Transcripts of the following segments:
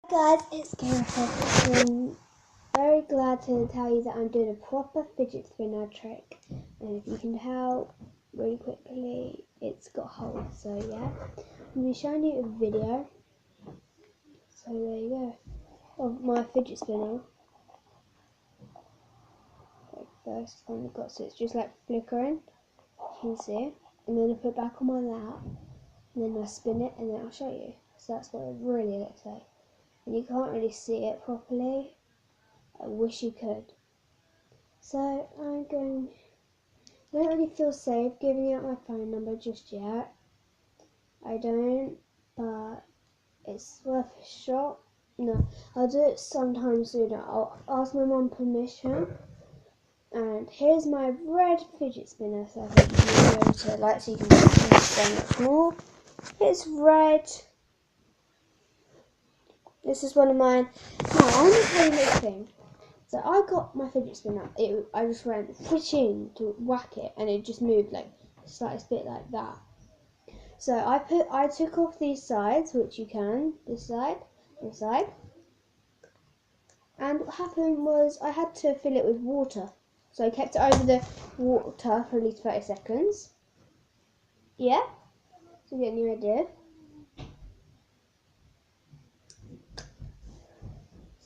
Guys, it's Karen. I'm very glad to tell you that I'm doing a proper fidget spinner trick, and if you can tell really quickly, it's got holes. So yeah, I'm going to be showing you a video. So there you go, of my fidget spinner. Like first time I've got, so it's just like flickering. You can see it, and then I put it back on my lap, and then I spin it, and then I'll show you. So that's what it really looks like. And you can't really see it properly. I wish you could. So I don't really feel safe giving out my phone number just yet. I don't, but it's worth a shot. No, I'll do it sometime soon. I'll ask my mum permission. And here's my red fidget spinner, so I think you can go to light so you can understand much more. It's red. This is one of mine. Now, I'm going to tell you this thing. So I got my fidget spinner. I just went fishing to whack it, and it just moved like a slight bit like that. So I took off these sides, which you can, this side, and what happened was I had to fill it with water. So I kept it over the water for at least 30 seconds. Yeah, so you get a new idea.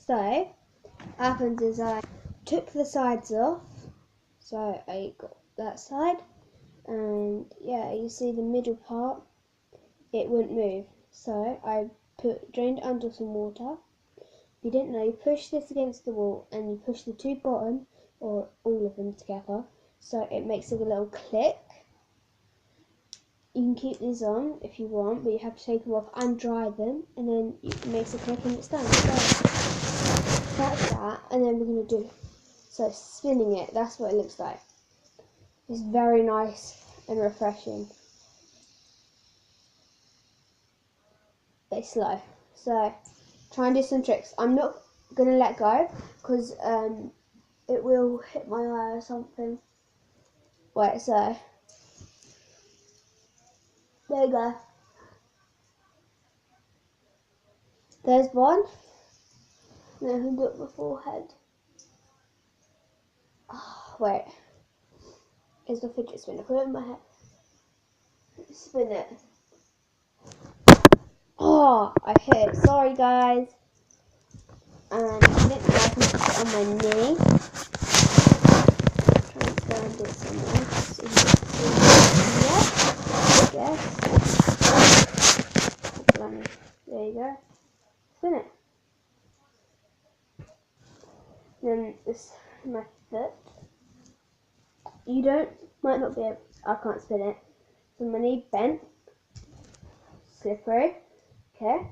So what happens is I took the sides off, so I got that side, and yeah, you see the middle part, it wouldn't move. So I drained it under some water. If you didn't know, you push this against the wall and you push the two bottom, or all of them together, so it makes a little click. You can keep these on if you want, but you have to take them off and dry them, and then it makes a click and it's done. So that's that, and then we're going to do, so spinning it, that's what it looks like. It's very nice and refreshing. It's slow, so try and do some tricks. I'm not going to let go because it will hit my eye or something. Wait, so there you go. There's one. Now I can do it my forehead. Oh, wait. It's the fidget spinner. Put it in my head. Spin it. Oh, I hit it. Sorry, guys. And I didn't know I can put it on my knee. Try and stand it somewhere. Yes. There you go. Spin it. Then this my foot. You might not be able. I can't spin it. So my knee bent. Slippery. Okay.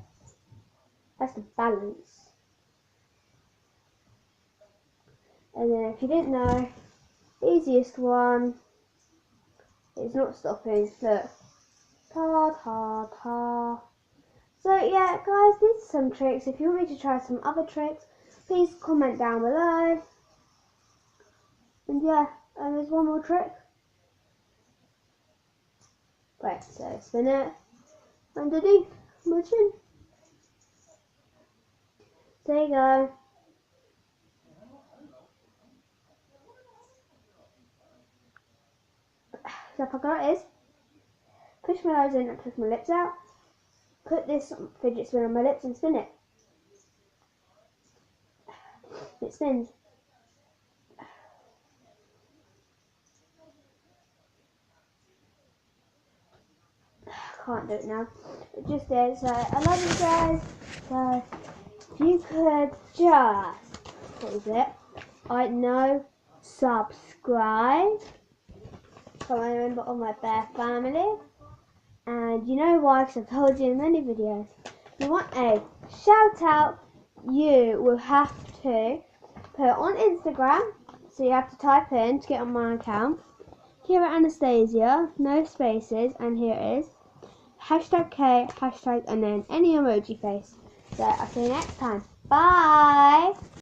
That's the balance. And then if you didn't know, easiest one is not stopping. Look. Ta ta ta. So yeah, guys, these are some tricks. If you want me to try some other tricks, please comment down below. And yeah, and there's one more trick. Right, so spin it underneath my chin. There you go. So if I got it is, push my nose in and push my lips out. Put this fidget spinner on my lips and spin it. It spins. Can't do it now. It just did. So I love you guys. So if you could just, what is it? I know, subscribe. Comment a member of my bear family. And you know why? Because I've told you in many videos. If you want a shout out, you will have to put it on Instagram. So you have to type in to get on my account. Here at Anastasia, no spaces, and here it is. Hashtag K, hashtag, and then any emoji face. So I'll see you next time. Bye!